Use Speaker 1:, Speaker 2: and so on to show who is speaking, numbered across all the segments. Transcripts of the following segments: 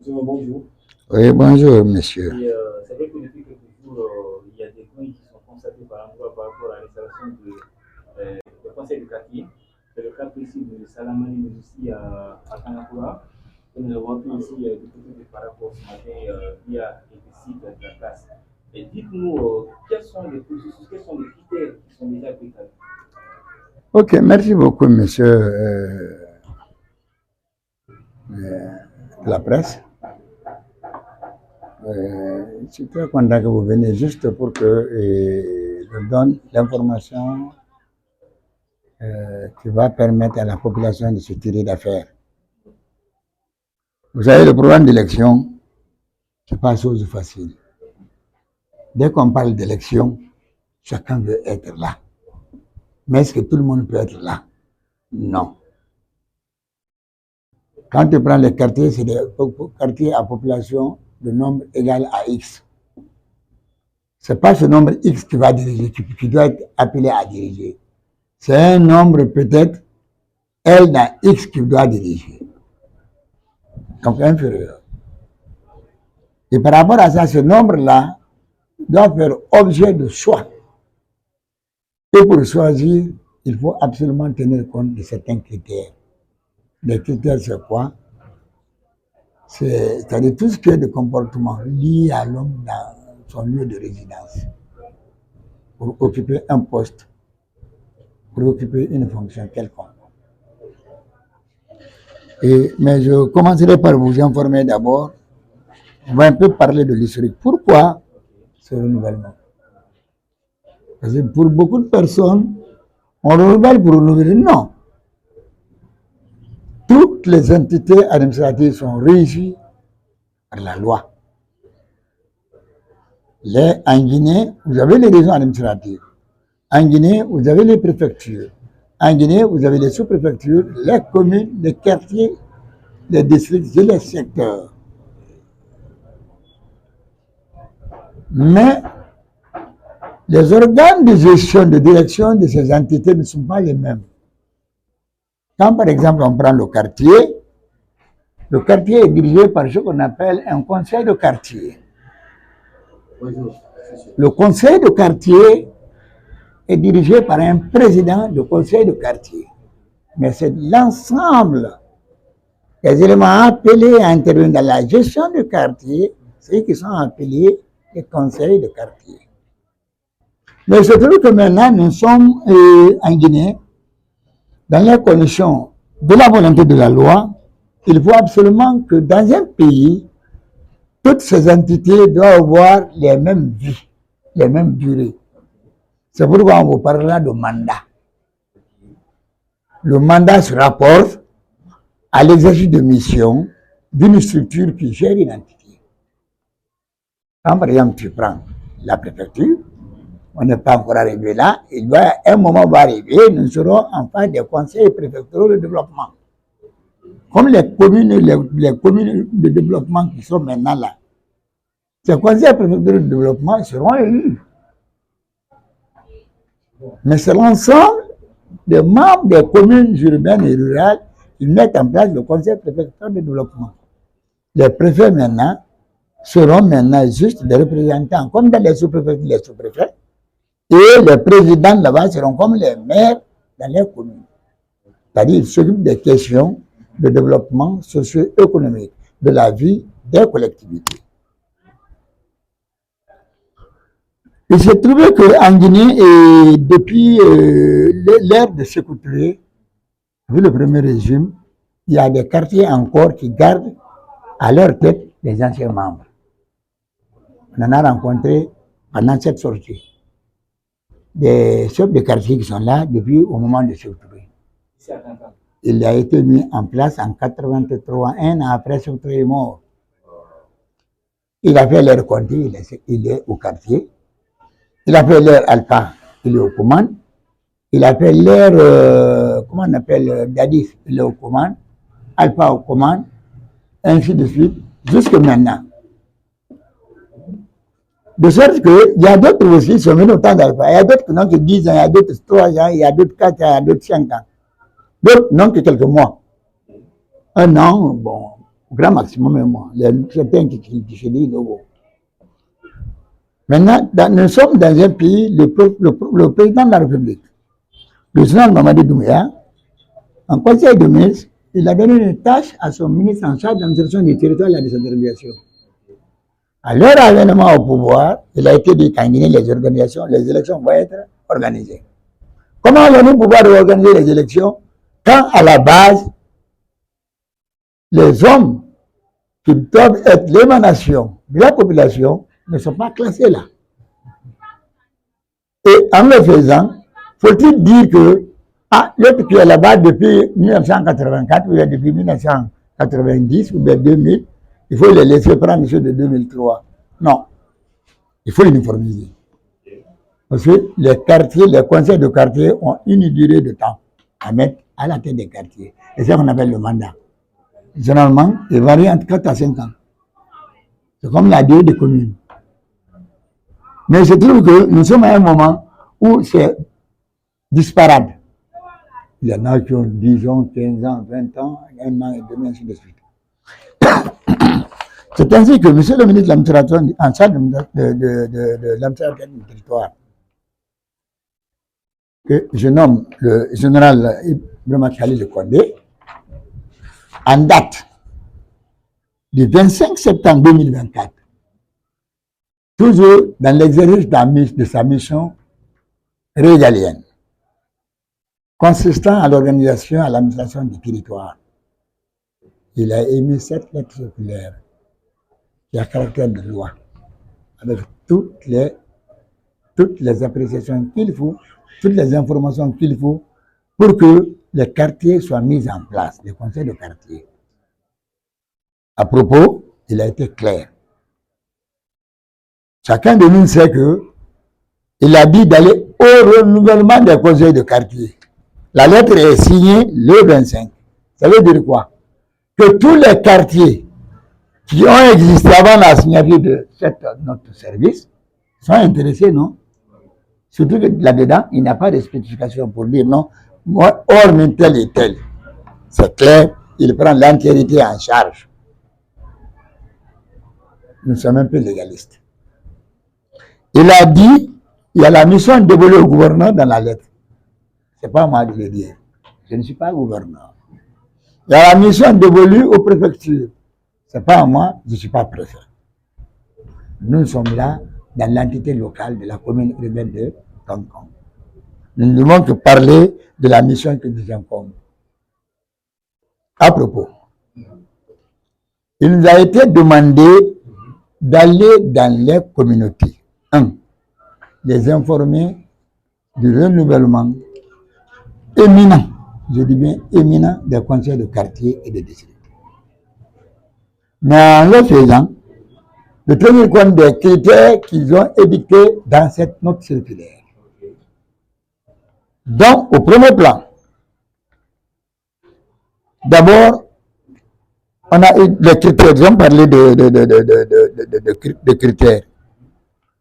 Speaker 1: Bonjour.
Speaker 2: Oui, bonjour, monsieur.
Speaker 1: C'est vrai que depuis quelques jours, il y a des bruits qui sont constatés par endroit par rapport à l'installation de conseil de quartier. C'est le cas précis de Salamani, mais aussi à Kanakura. Et nous avons pu aussi du côté de Parapos ce matin via quelques sites de la place. Et dites-nous, quels sont les processus, quels sont les critères qui sont déjà applicables?
Speaker 2: Ok, merci beaucoup, monsieur la presse. Je suis très content que vous venez juste pour que je donne l'information qui va permettre à la population de se tirer d'affaire. Vous savez, le programme d'élection, c'est pas chose facile. Dès qu'on parle d'élection, chacun veut être là. Mais est-ce que tout le monde peut être là? Non. Quand tu prends les quartiers, c'est des quartiers à population de nombre égal à X. Ce n'est pas ce nombre X qui va diriger, qui doit être appelé à diriger. C'est un nombre peut-être L dans X qui doit diriger. Donc inférieur. Et par rapport à ça, ce nombre-là doit faire objet de choix. Et pour choisir, il faut absolument tenir compte de certains critères. Les critères, c'est quoi? C'est-à-dire tout ce qui est de comportement lié à l'homme dans son lieu de résidence. Pour occuper un poste, pour occuper une fonction quelconque. Mais je commencerai par vous informer d'abord. On va un peu parler de l'historique. Pourquoi ce renouvellement? Parce que pour beaucoup de personnes, on renouvelle pour renouveler. Non. Toutes les entités administratives sont régies par la loi. En Guinée, vous avez les régions administratives. En Guinée, vous avez les préfectures. En Guinée, vous avez les sous-préfectures, les communes, les quartiers, les districts et les secteurs. Mais les organes de gestion, de direction de ces entités ne sont pas les mêmes. Quand par exemple on prend le quartier est dirigé par ce qu'on appelle un conseil de quartier. Le conseil de quartier est dirigé par un président du conseil de quartier. Mais c'est l'ensemble des éléments appelés à intervenir dans la gestion du quartier, ceux qui sont appelés les conseils de quartier. Mais il se trouve que maintenant, nous sommes en Guinée, dans les conditions de la volonté de la loi. Il faut absolument que dans un pays, toutes ces entités doivent avoir les mêmes vies, les mêmes durées. C'est pourquoi on vous parlera de mandat. Le mandat se rapporte à l'exercice de mission d'une structure qui gère une entité. Quand par exemple tu prends la préfecture, on n'est pas encore arrivé là, un moment va arriver, nous serons en phase des conseils préfectoraux de développement. Comme les communes de développement qui sont maintenant là, ces conseils préfectoraux de développement seront élus. Mais c'est l'ensemble des membres des communes urbaines et rurales qui mettent en place le conseil préfectoral de développement. Les préfets maintenant seront maintenant juste des représentants, comme dans les sous-préfectures, les sous-préfets, et les présidents là-bas seront comme les maires dans les communes. C'est-à-dire qu'ils s'occupent des questions de développement socio-économique, de la vie des collectivités. Il s'est trouvé qu'en Guinée, depuis l'ère de Sékou Touré, vu le premier régime, il y a des quartiers encore qui gardent à leur tête les anciens membres. On en a rencontré pendant cette sortie des chefs de quartier qui sont là depuis au moment de Sékou Touré. Il a été mis en place en 83, un an après Sékou Touré est mort. Il a fait leur comté, il est au quartier. Il a fait leur alpha, il est aux commandes. Il a fait leur, comment on appelle, Dadis, il est aux commandes. Alpha aux commandes, ainsi de suite, jusque maintenant. De sorte qu'il y a d'autres aussi qui sont venus au temps d'alpha. Il y a d'autres qui n'ont que 10 ans, il y a d'autres 3 ans, il y a d'autres 4 ans, il y a d'autres 5 ans. D'autres n'ont que quelques mois. Un an, bon, au grand maximum un mois. Certains qui se disent logo. Maintenant, nous sommes dans un pays, le président de la République, le général Mamadi Doumbouya, en conseil de ministre, il a donné une tâche à son ministre en charge de l'administration du territoire et de la décentralisation. À leur avènement au pouvoir, il a été dit qu'en Guinée, les élections vont être organisées. Comment allons-nous pouvoir organiser les élections quand à la base, les hommes qui doivent être l'émanation de la population ne sont pas classés là? Et en le faisant, faut-il dire que l'autre qui est là-bas depuis 1984 ou bien depuis 1990 ou bien 2000, il faut les laisser prendre ceux de 2003. Non, il faut uniformiser. Parce que les quartiers, les conseils de quartier ont une durée de temps à mettre à la tête des quartiers. C'est ça qu'on appelle le mandat. Généralement, il varie entre 4 à 5 ans. C'est comme la durée des communes. Mais je trouve que nous sommes à un moment où c'est disparate. Il y en a qui ont 10 ans, 15 ans, 20 ans, 1 an et demi, ainsi de suite. C'est ainsi que M. le ministre de l'administration, en charge de l'administration du territoire, que je nomme le général Ibrahima Khalil Condé, en date du 25 septembre 2024, toujours dans l'exercice de sa mission régalienne, consistant à l'organisation et à l'administration du territoire. Il a émis cette lettre circulaire qui a caractère de loi, avec toutes les appréciations qu'il faut, toutes les informations qu'il faut pour que les quartiers soient mis en place, les conseils de quartier. À propos, il a été clair. Chacun de nous sait que il a dit d'aller au renouvellement des conseils de quartier. La lettre est signée le 25. Ça veut dire quoi? Que tous les quartiers qui ont existé avant la signature de notre service sont intéressés, non? Surtout que là-dedans, il n'y a pas de spécification pour dire non, moi, hormis tel et tel. C'est clair, il prend l'entièreté en charge. Nous sommes un peu légalistes. Il a dit, il y a la mission dévolue au gouverneur dans la lettre. Ce n'est pas moi de le dire. Je ne suis pas gouverneur. Il y a la mission dévolue aux préfectures. Ce n'est pas moi, je ne suis pas préfet. Nous sommes là dans l'entité locale de la commune urbaine de Tonton. Nous ne devons que parler de la mission que nous incombe. À propos, il nous a été demandé d'aller dans les communautés. 1. Les informer du renouvellement éminent, je dis bien éminent, des conseils de quartier et de district. Mais en le faisant, de tenir compte des critères qu'ils ont édictés dans cette note circulaire. Donc, au premier plan, d'abord, on a eu les critères, ils ont parlé de critères.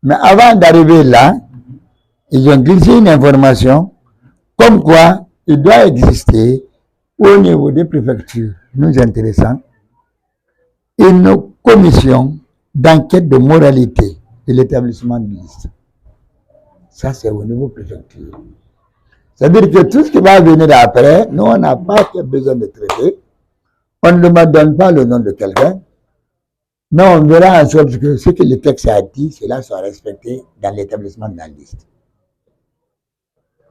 Speaker 2: Mais avant d'arriver là, ils ont glissé une information comme quoi il doit exister au niveau des préfectures, nous intéressant, une commission d'enquête de moralité de l'établissement de liste. Ça, c'est au niveau préfecture. C'est-à-dire que tout ce qui va venir après, nous, on n'a pas besoin de traiter. On ne me donne pas le nom de quelqu'un, mais on verra en sorte que ce que le texte a dit, cela soit respecté dans l'établissement de la liste.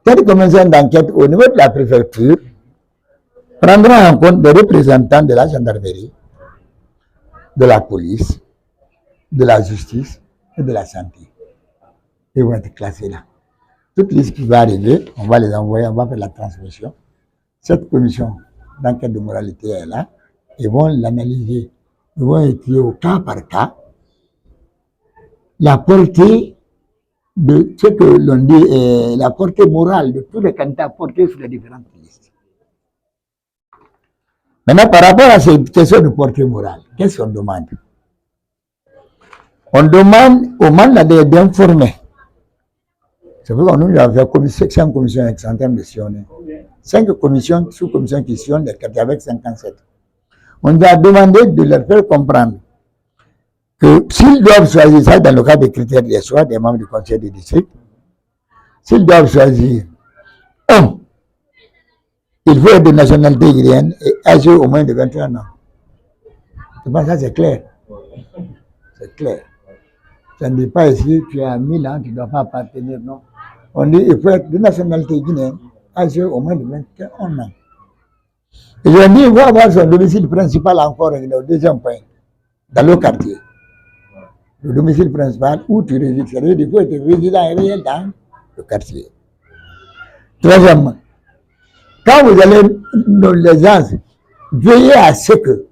Speaker 2: Cette commission d'enquête au niveau de la préfecture prendra en compte des représentants de la gendarmerie, de la police, de la justice et de la santé. Ils vont être classés là. Toute liste qui va arriver, on va les envoyer, on va faire la transmission. Cette commission d'enquête de moralité est là. Ils vont l'analyser. Ils vont étudier au cas par cas la portée de ce que l'on dit, la portée morale de tous les candidats portés sur les différentes listes. Maintenant, par rapport à cette question de portée morale, qu'est-ce qu'on demande? On demande au mandataire d'informer. C'est pourquoi nous avons fait 5 commissions excentriques de sillonner. 5 commissions, sous-commissions qui sillonnent les quartiers avec 57. On nous a demandé de leur faire comprendre que s'ils doivent choisir ça dans le cadre des critères des choix des membres du conseil de district, s'ils doivent choisir un, il faut être de nationalité guinéenne et âgé au moins de 21 ans. Je pense que ça c'est clair. C'est clair. Ça ne dit pas ici, tu as 1000 ans, tu ne dois pas appartenir, non. On dit il faut être de nationalité guinéenne, âgé au moins de 21 ans. Et on dit il faut avoir son domicile principal encore, au deuxième point, dans le quartier. Le domicile principal où tu résides, c'est-à-dire qu'il faut être résident réel dans le quartier. Troisièmement, quand vous allez dans les gens, veillez à ce que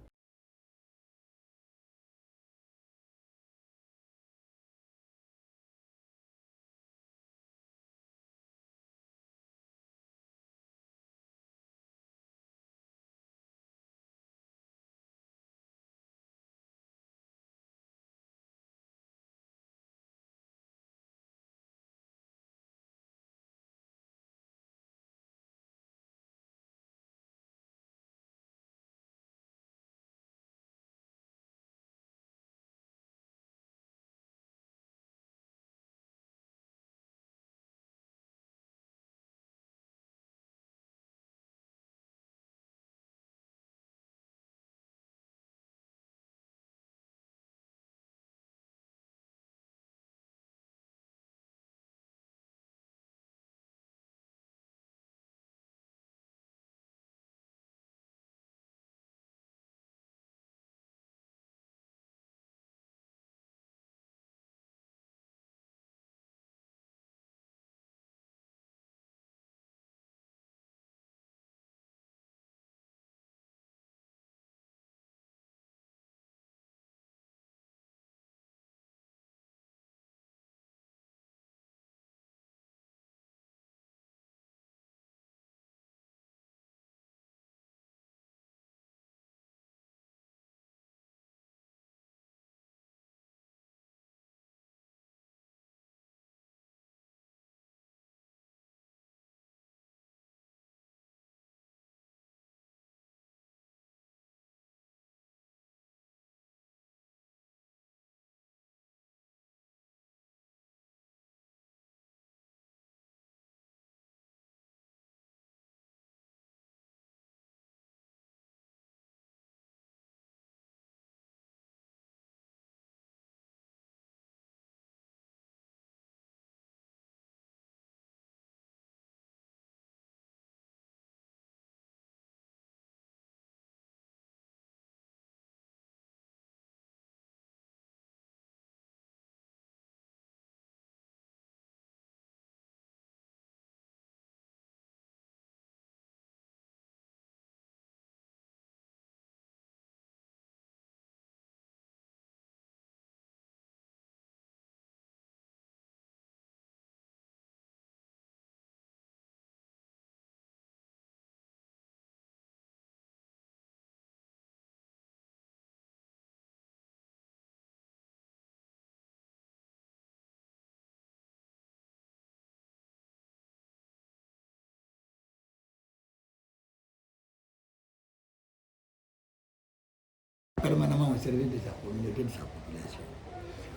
Speaker 2: permanemment au service de sa communauté, de sa population.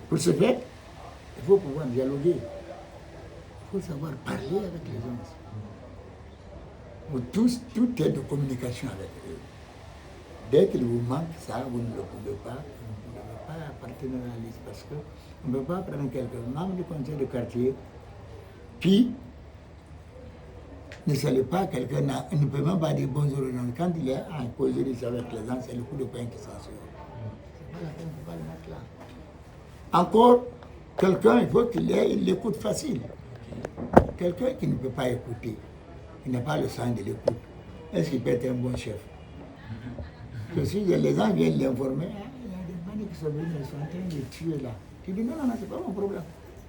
Speaker 2: Pour ce faire, il faut pouvoir dialoguer. Il faut savoir parler avec les gens. Tout est de communication avec eux. Dès qu'il vous manque ça, vous ne le pouvez pas. Vous ne pouvez pas appartenir à la liste parce qu'on ne peut pas prendre quelqu'un, membre du conseil de quartier, qui ne salue pas quelqu'un, ne peut même pas dire bonjour. Quand il est en causerie avec les gens, c'est le coup de pain qui s'en sort. C'est pas la peine, il ne faut pas le mettre là. Encore, quelqu'un, il faut qu'il ait une écoute facile. Quelqu'un qui ne peut pas écouter, il n'a pas le sang de l'écoute. Est-ce qu'il peut être un bon chef? Que si les gens viennent l'informer, il y a des bandits qui sont venus, ils sont en train de tuer là. Tu dis non, non, non, c'est pas mon problème.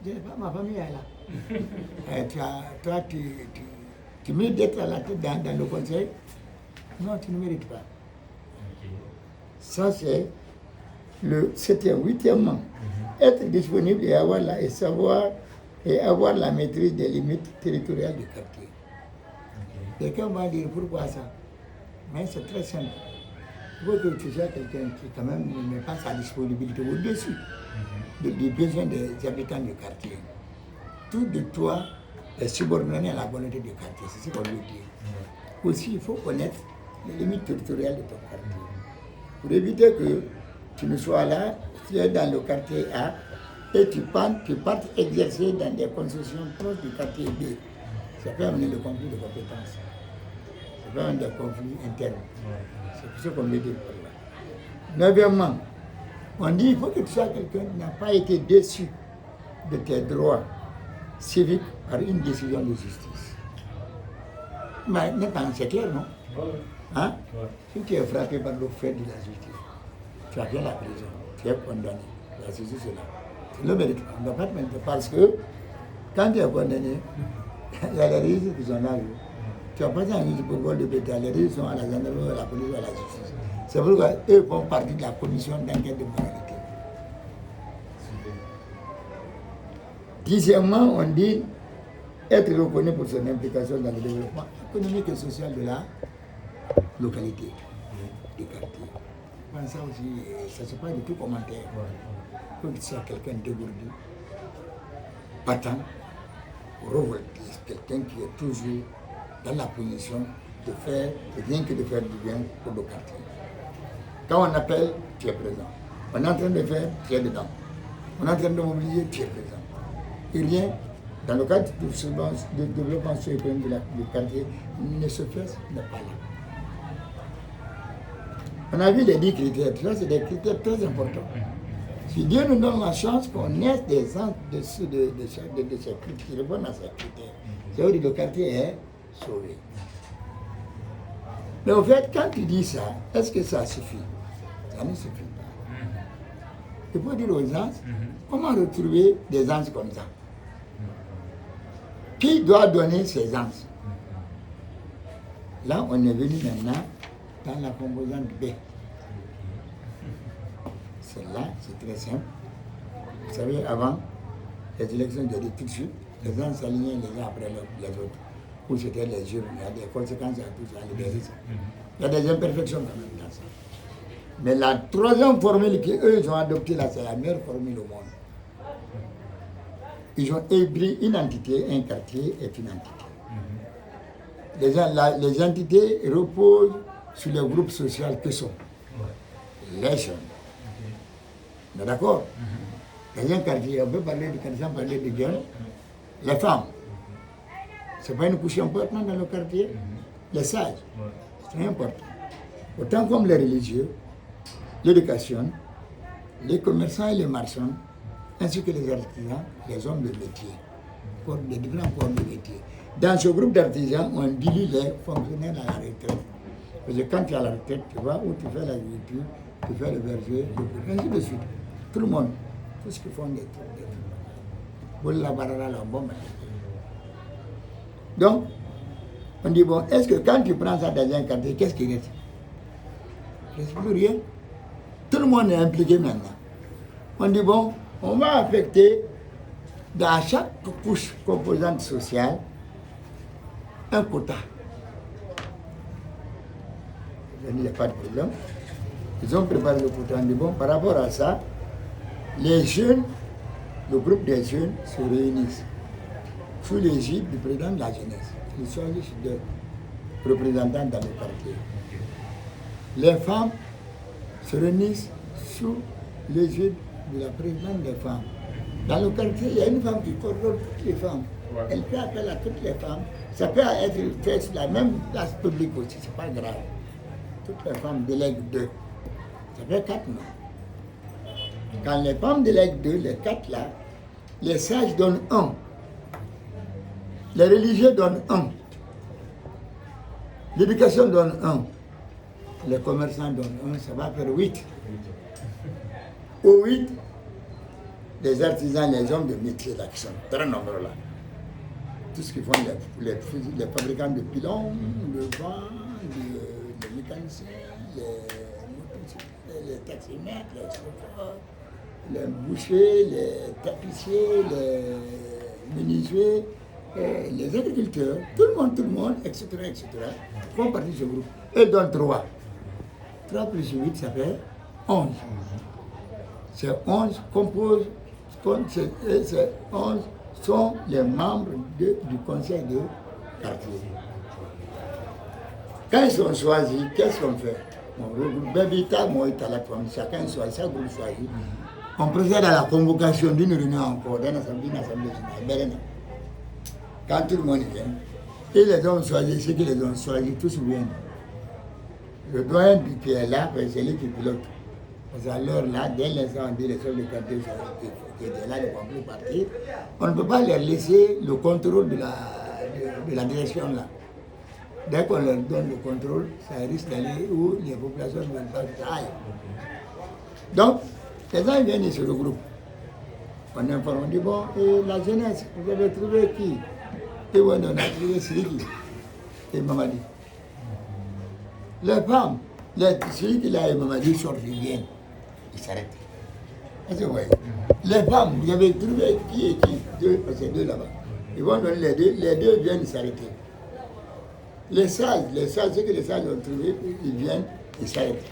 Speaker 2: Je n'ai pas, ma famille est là. Toi, tu mérites d'être à la tête dans le conseil? Non, tu ne mérites pas. Ça, c'est le 7e, 8e. Être disponible et avoir et savoir et avoir la maîtrise des limites territoriales du quartier. Quelqu'un va dire pourquoi ça? Mais c'est très simple. Il faut que tu sois quelqu'un qui quand même ne met pas sa disponibilité au-dessus des besoins des habitants du quartier. Tout de toi est subordonné à la volonté du quartier, c'est ce qu'on veut dire. Aussi, il faut connaître les limites territoriales de ton quartier. Pour éviter que tu ne sois là, tu es dans le quartier A, et tu partes exercer dans des concessions proches du quartier B. Ça peut amener le conflit de compétences. Ça peut amener des conflits internes. C'est ce qu'on veut dire par là. Neuvièmement, on dit qu'il faut que tu sois quelqu'un qui n'a pas été déçu de tes droits civiques par une décision de justice. Mais maintenant, c'est clair, non? Hein? Si tu es frappé par le fait de la justice, tu as bien la prison, tu es condamné. C'est cela. Tu le mérites. On ne doit pas te mettre parce que quand tu es condamné, il y a les risques qui sont là. Tu n'as pas envie pour vol de bétail. Les risques sont à la gendarmerie, à la police, à la justice. C'est pourquoi eux font partie de la commission d'enquête de moralité. Dixièmement, on dit être reconnu pour son implication dans le développement économique et social de la localité, du quartier. Ça aussi, ça ne se passe de tout commentaire. Il faut que tu sois quelqu'un dégourdi, battant, révolté, quelqu'un qui est toujours dans la position de faire, rien que de faire du bien pour le quartier. Quand on appelle, tu es présent. On est en train de faire, tu es dedans. On est en train de mobiliser, tu es présent. Et rien, dans le cadre de développement socio-économique du quartier, ne se fait, n'est pas là. On a vu les 10 critères, ça c'est des critères très importants. Si Dieu nous donne la chance qu'on naisse des gens de ces critères, qui répondent à ces critères, c'est où le quartier est sauvé. Mais au fait, quand tu dis ça, est-ce que ça suffit? Ça ne suffit pas. Il faut dire aux gens, comment retrouver des gens comme ça? Qui doit donner ces gens? Là, on est venu maintenant dans la composante B. Celle-là, c'est très simple. Vous savez, avant les élections, j'ai dit tout de suite, les gens s'alignaient les uns après les autres. Où c'était les urnes, il y a des conséquences à tout ça, il y a des imperfections quand même dans ça. Mais la troisième formule qu'eux ont adoptée là, c'est la meilleure formule au monde. Ils ont ébris une entité, un quartier est une entité. Les entités reposent sur les groupes sociaux que sont les jeunes. On est d'accord? Dans un quartier, on peut parler de quartier, on peut parler de jeunes. Les femmes, ce n'est pas une couche importante dans le quartier. Les sages, c'est important. Autant comme les religieux, l'éducation, les commerçants et les marchands, ainsi que les artisans, les hommes de métier, les différents corps de métier. Dans ce groupe d'artisans, on dilue les fonctionnaires à la retraite. Parce que quand tu es à la retraite, tu vas où tu fais l'agriculture, tu fais le berger, ainsi de suite. Tout le monde, tout ce qu'ils font des trucs. Donc, on dit, bon, est-ce que quand tu prends ça dans un quartier, qu'est-ce qui reste? Il ne reste plus rien. Tout le monde est impliqué maintenant. On dit, bon, on va affecter dans chaque couche composante sociale un quota. Il n'y a pas de problème. Ils ont préparé le quota. On dit, bon, par rapport à ça, les jeunes, le groupe des jeunes se réunissent sous l'égide du président de la jeunesse. Ils choisissent des représentants dans le quartier. Les femmes se réunissent sous l'égide de la présidente des femmes. Dans le quartier, il y a une femme qui coordonne toutes les femmes. Elle fait appel à toutes les femmes. Ça peut être fait sur la même place publique aussi, c'est pas grave. Toutes les femmes délèguent 2. Ça fait 4 noms. Quand les femmes délèguent 2, les 4 là, les sages donnent 1. Les religieux donnent 1. L'éducation donne 1. Les commerçants donnent 1, ça va faire 8. Au 8, les artisans, les hommes de métier là, qui sont très nombreux là. Tout ce qu'ils font, les fabricants de pilons, le vent, les mécaniciens, les taximètres, les chauffeurs, les bouchers, les tapissiers, les menuisiers, les agriculteurs, tout le monde, etc., font partie de ce groupe. Ils donnent 3. 3 plus 8, ça fait 11. Ces 11 composent, ces 11 sont les membres du conseil de quartier. Quand ils sont choisis, qu'est-ce qu'on fait? Chacun choisit, chaque groupe choisit. On procède à la convocation d'une réunion encore, d'une assemblée générale. Quand tout le monde vient, et les ont choisis, ceux qui les ont choisis, tous viennent. Le doyen qui est là, c'est lui qui pilote. Parce qu'à l'heure là, dès l'instant où les chefs de quartier qui étaient là, ils ne vont plus partir, on ne peut pas leur laisser le contrôle de la direction là. Dès qu'on leur donne le contrôle, ça risque d'aller où les populations ne veulent pas que ça aille. Donc, les gens viennent, ils se regroupent. On informe, on dit bon, et la jeunesse, vous avez trouvé qui? Et on a trouvé Siriki et Mamadi. Les femmes, Siriki là et Mamadi sortent, ils viennent, ils s'arrêtent. Est-ce que vous voyez? Les femmes, vous avez trouvé qui et qui? Parce que deux là-bas. Ils vont donner les deux viennent s'arrêter. Les sages, ceux que les sages ont trouvé, ils viennent, ils s'arrêtent.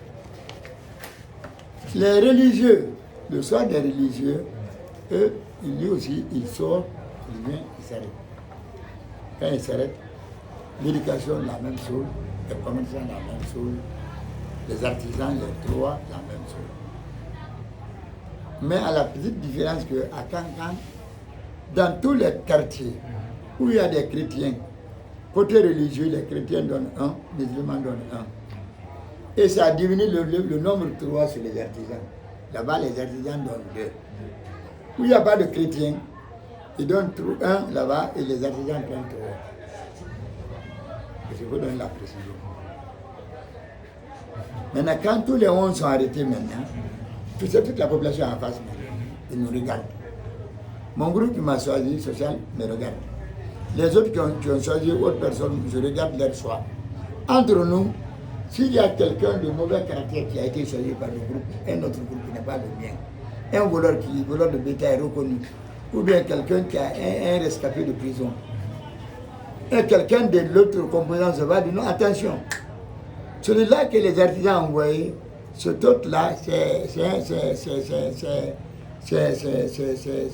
Speaker 2: Les religieux, le soir des religieux, eux, lui aussi, il sort, il vient, il s'arrête. Quand il s'arrête, l'éducation, la même chose, les commerçants, la même chose, les artisans, les droits, la même chose. Mais à la petite différence qu'à Kankan, dans tous les quartiers où il y a des chrétiens, côté religieux, les chrétiens donnent 1, les musulmans donnent 1. Et ça diminue le nombre de 3 sur les artisans. Là-bas, les artisans donnent 2. Où il n'y a pas de chrétiens, ils donnent 1 là-bas et les artisans prennent 3. Je vous donne la précision. Maintenant, quand tous les 11 sont arrêtés maintenant, toute la population en face, ils nous regardent. Mon groupe qui m'a choisi, social, me regarde. Les autres qui ont choisi autre personne, je regarde leur choix. Entre nous, s'il y a quelqu'un de mauvais caractère qui a été choisi par le groupe, un autre groupe qui n'est pas le mien, un voleur de bétail reconnu, ou bien quelqu'un qui a un rescapé de prison, et quelqu'un de l'autre composant se va dire non, attention, celui-là que les artisans ont envoyé, cet autre-là, c'est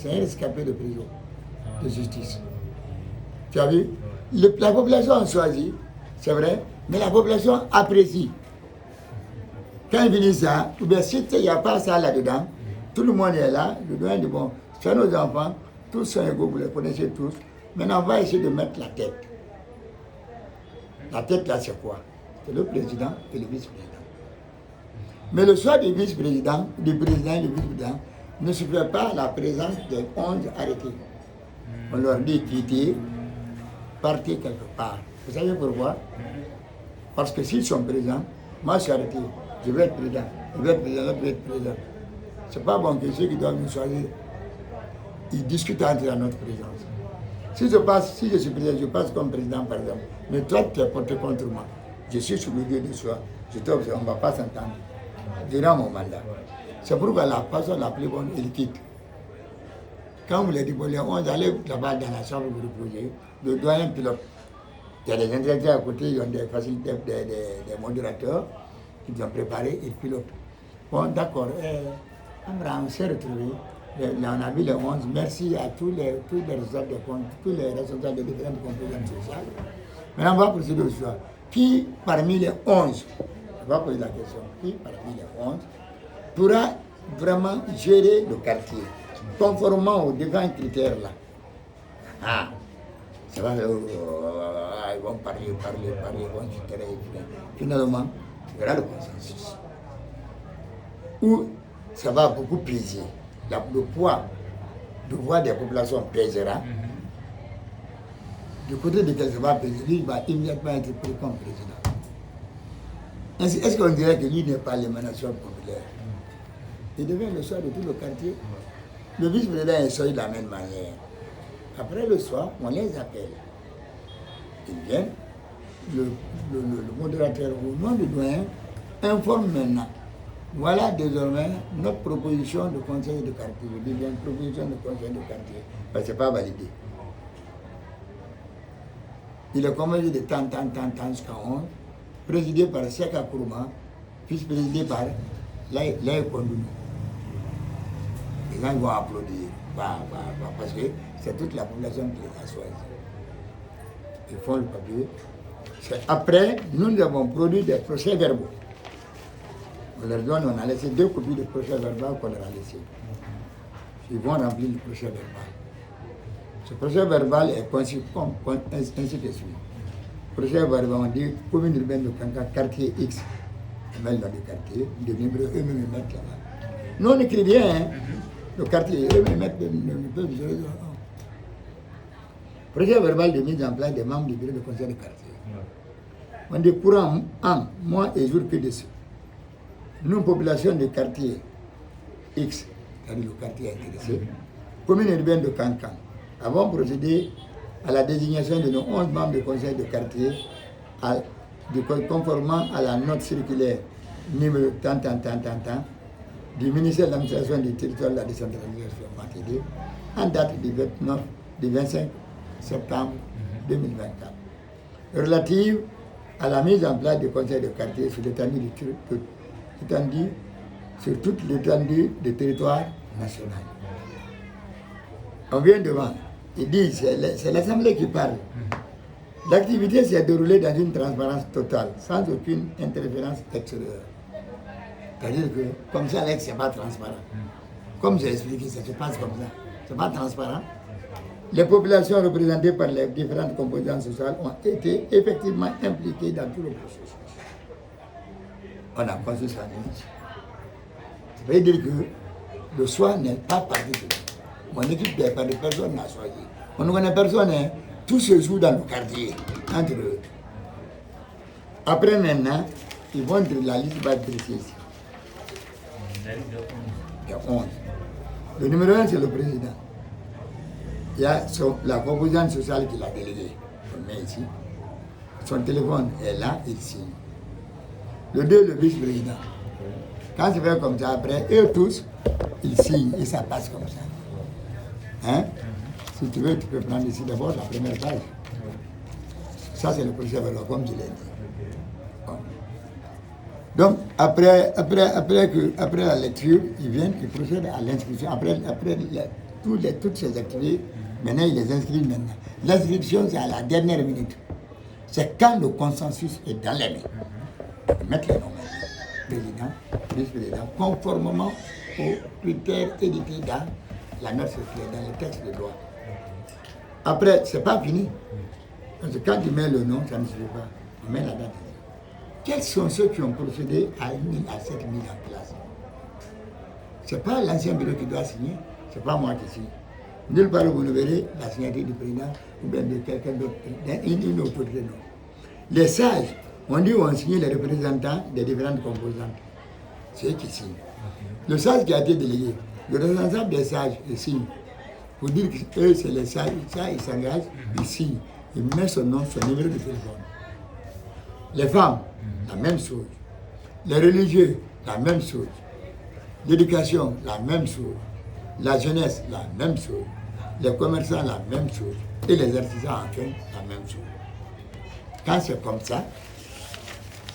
Speaker 2: un rescapé de prison, de justice. Tu as vu? La population a choisi, c'est vrai, mais la population apprécie. Quand ils finissent ça, ou bien si il n'y a pas ça là-dedans, tout le monde est là, le doyen dit bon, c'est nos enfants, tous sont égaux, vous les connaissez tous. Maintenant, on va essayer de mettre la tête. La tête là, c'est quoi? C'est le président et le vice-président. Mais le choix du vice-président, du président et du vice-président, ne se fait pas la présence des 11 arrêtés. On leur dit quitter, partir quelque part. Vous savez pourquoi? Parce que s'ils sont présents, moi je suis arrêté, je vais être président, je vais être président, je vais être président. C'est pas bon que ceux qui doivent nous choisir, ils discutent entre notre présence. Si je suis président, je passe comme président par exemple, mais toi tu es porté contre moi. Je suis sur le lieu de choix, je t'observe, on ne va pas s'entendre durant mon mandat. C'est pourquoi la personne la plus bonne, il quitte. Quand vous les dites, on allait là-bas dans la chambre du projet, le doyen pilote. Il y a des intellectuels à côté, ils ont des facilités, des modérateurs, ils ont préparé, ils pilotent. Bon, d'accord, on s'est retrouvés, on a vu les 11, merci à tous les responsables de compte, tous les responsables de différentes composantes sociales. Maintenant, on va procéder au choix. Qui parmi les 11, on va poser la question, qui parmi les 11 pourra vraiment gérer le quartier, conformément aux différents critères là? Ah, ça va, ils vont parler, ils vont se taire. Finalement, il y aura le consensus. Où ça va beaucoup peser. Le poids de voix des populations pèsera. Du côté de quel ça va peser, lui, il va immédiatement être pris comme président. Est-ce qu'on dirait que lui n'est pas l'émanation populaire? Il devient le soir de tout le quartier. Le vice-président est sorti de la même manière. Après le soir, on les appelle. Ils viennent, le modérateur au nom du doyen informe maintenant. Voilà désormais notre proposition de conseil de quartier. Je dis bien proposition de conseil de quartier, parce que ce n'est pas validé. Il est convaincu de tant jusqu'à 11, présidé par Seka Kourouma, puisse présider par les Kondounou. Les gens vont applaudir, parce que c'est toute la population qui les a choisis. Ils font le papier. Après, nous avons produit des procès-verbaux. On leur donne, on a laissé 2 copies de procès-verbal qu'on leur a laissé. Ils vont remplir le procès-verbal. Ce procès-verbal est conçu comme ainsi de suite. Procès-verbal, on dit commune urbaine de Kanka, quartier X. On met dans le quartier, le numéro eux-mêmes mettent là-bas. Nous, on écrit bien, hein. Le quartier, eux-mêmes mettent le numéro. Procès-verbal de mise en place des membres du bureau de conseil de quartier. On dit courant an, mois et jour que dessus. Nous, population de quartier X, c'est-à-dire le quartier intéressé, commune urbaine de Kankan, avons procédé à la désignation de nos 11 membres du conseil de quartier conformément à la note circulaire numéro tant du ministère de l'administration du territoire de la décentralisation MATD en date du 25 septembre 2024, relative à la mise en place du conseil de quartier sur l'étendue sur toute l'étendue du territoire national. On vient devant, il dit, c'est l'Assemblée qui parle. L'activité s'est déroulée dans une transparence totale, sans aucune interférence extérieure. C'est-à-dire que, comme ça, ce n'est pas transparent. Comme j'ai expliqué, ça se passe comme ça. Ce n'est pas transparent. Les populations représentées par les différentes composantes sociales ont été effectivement impliquées dans tout le processus. On a conçu ça. Ça veut dire que le choix n'est pas parti de nous. Mon équipe n'est pas de personne n'a choisi. On ne connaît personne, hein. Tout se joue dans le quartier, entre eux. Après maintenant, ils vont dire la liste va être précise. Il y a 11. Le numéro 1, c'est le président. Il y a la composante sociale qui l'a délégué. On met ici. Son téléphone est là, il signe. Le 2, le vice-président. Quand c'est fait comme ça, après, eux tous, ils signent et ça passe comme ça. Hein? Si tu veux, tu peux prendre ici d'abord la première page. Ça, c'est le procès-verbal, comme je l'ai dit. Bon. Donc, après la lecture, ils viennent, ils procèdent à l'inscription. Après toutes ces activités, maintenant, ils les inscrivent maintenant. L'inscription, c'est à la dernière minute. C'est quand le consensus est dans les mains. Ils mettent les noms maintenant. Président, vice-président, conformément aux critères édités dans la note circulaire, dans le texte de loi. Après, ce n'est pas fini. Parce que quand tu mets le nom, ça ne suffit pas. Tu mets la date. Quels sont ceux qui ont procédé à cette mise en place? Ce n'est pas l'ancien bureau qui doit signer, ce n'est pas moi qui signe. Nulle part vous ne verrez la signature du président ou bien de quelqu'un d'autre, une autorité. Les sages, on dit ont signé les représentants des différentes composantes. C'est eux qui signent. Le sage qui a été délégué, le responsable des sages, il signe. Pour dire que eux, c'est les sages, ça, ils s'engagent, ils signent. Il met son nom, son numéro de téléphone. Les femmes, la même chose. Les religieux, la même chose. L'éducation, la même chose. La jeunesse, la même chose. Les commerçants, la même chose. Et les artisans, enfin, la même chose. Quand c'est comme ça,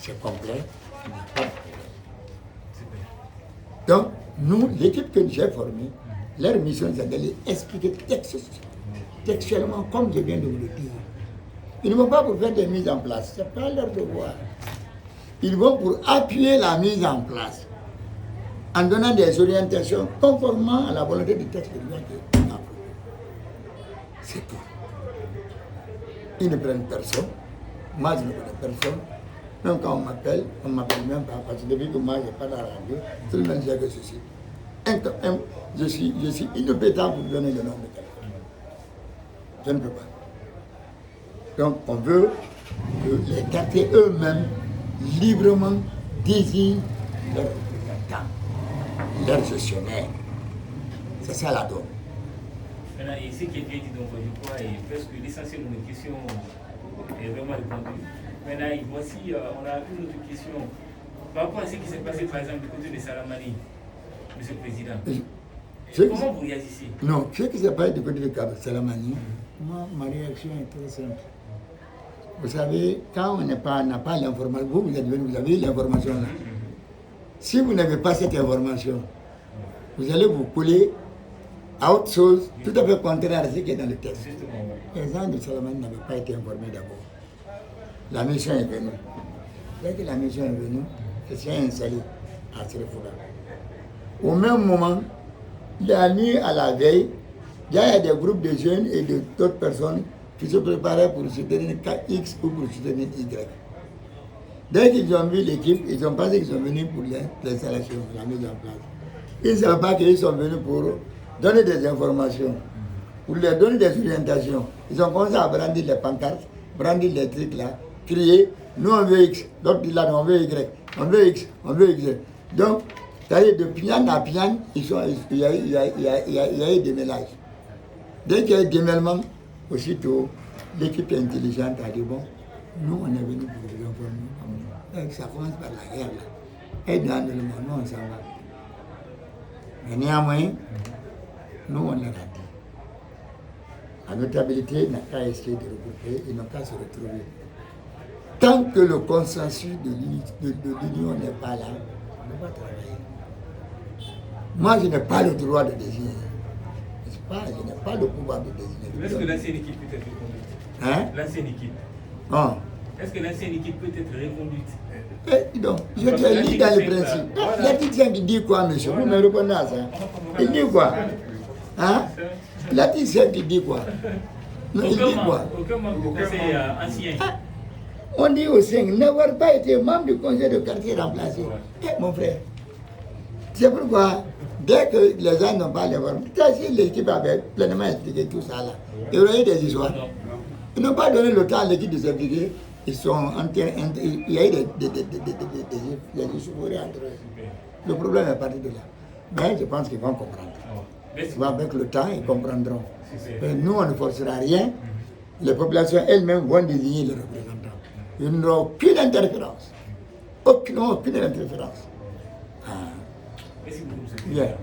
Speaker 2: c'est complet, il n'y a pas de problème. Donc, nous, l'équipe que j'ai formée, leur mission, c'est d'aller expliquer textuellement, comme je viens de vous le dire. Ils ne vont pas pour faire des mises en place, ce n'est pas leur devoir. Ils vont pour appuyer la mise en place, en donnant des orientations conformément à la volonté du texte de loi qui est approuvé. C'est tout. Ils ne prennent personne. Moi, je ne connais personne. Même quand on m'appelle même pas, parce que depuis que moi, je n'ai pas la radio, tout le monde sait que ceci. Je suis incompétent pour donner le nom de quelqu'un. Je ne peux pas. Donc, on veut que les quartiers eux-mêmes, librement, désignent leurs représentants, leurs gestionnaires. C'est ça la donne.
Speaker 1: Maintenant, ici, qui est bien dit, donc, je crois, et presque l'essentiel de nos questions est vraiment répondu. Maintenant, voici, on a une autre question. Par rapport à ce qui s'est passé, par exemple, du côté de Salamani, Monsieur le Président. Comment vous réagissez? Non,
Speaker 2: ce qui s'est passé du côté de Salamani, moi, ma réaction est très simple. Vous savez, quand on n'a pas l'information, vous êtes venu, vous avez l'information là. Si vous n'avez pas cette information, vous allez vous coller à autre chose tout à fait contraire à ce qui est dans le texte. Les gens de Salamani n'avaient pas été informés d'abord. La mission est venue. Dès que la mission est venue, je suis installé à Sérifouda. Au même moment, la nuit à la veille, il y a des groupes de jeunes et d'autres personnes qui se préparaient pour soutenir X ou pour soutenir Y. Dès qu'ils ont vu l'équipe, ils ont pensé qu'ils sont venus pour l'installation, la mise en place. Ils ne savaient pas qu'ils sont venus pour donner des informations, pour leur donner des orientations. Ils ont commencé à brandir les pancartes, brandir les trucs là, crier, nous on veut X, d'autres disent là, on veut Y, on veut X, on veut Y. Donc, c'est-à-dire de pian à pian, il y a eu des mélanges. Dès qu'il y a eu des démêlements, aussitôt, l'équipe intelligente a dit, bon, nous on est venus pour vous informer. Ça commence par la guerre là. Et dans le monde, nous on s'en va. Mais néanmoins, nous on l'a raté. La notabilité n'a qu'à essayer de regrouper, ils n'ont qu'à se retrouver. Tant que le consensus de l'union n'est pas là, on ne va pas travailler. Moi, je n'ai pas le droit de désigner. Je n'ai pas le pouvoir de désigner.
Speaker 1: Est-ce que l'ancienne équipe peut être reconduite?
Speaker 2: Hein?
Speaker 1: L'ancienne équipe.
Speaker 2: Oh.
Speaker 1: Est-ce que l'ancienne équipe peut être reconduite?
Speaker 2: Donc, je te lis dans le principe. L'article qui dit quoi, monsieur? Vous me répondez à ça. Il dit quoi? Hein? L'article 5 qui dit quoi? Non, il dit quoi?
Speaker 1: Aucun membre du conseil ancien.
Speaker 2: On dit au 5, n'avoir pas été membre du conseil de quartier remplacé. Mon frère, c'est pourquoi, dès que les gens n'ont pas l'information, si l'équipe avait pleinement expliqué tout ça là, il y aurait eu des histoires. Ils n'ont pas donné le temps à l'équipe de s'impliquer. Ils sont en train, il y a eu des échauffourées entre eux. Le problème est parti de là. Mais je pense qu'ils vont comprendre. Avec le temps, ils comprendront. Mais nous, on ne forcera rien. Les populations elles-mêmes vont désigner les représentants. Ils n'auront aucune interférence. Aucune interférence.
Speaker 1: Merci beaucoup.
Speaker 2: Yeah.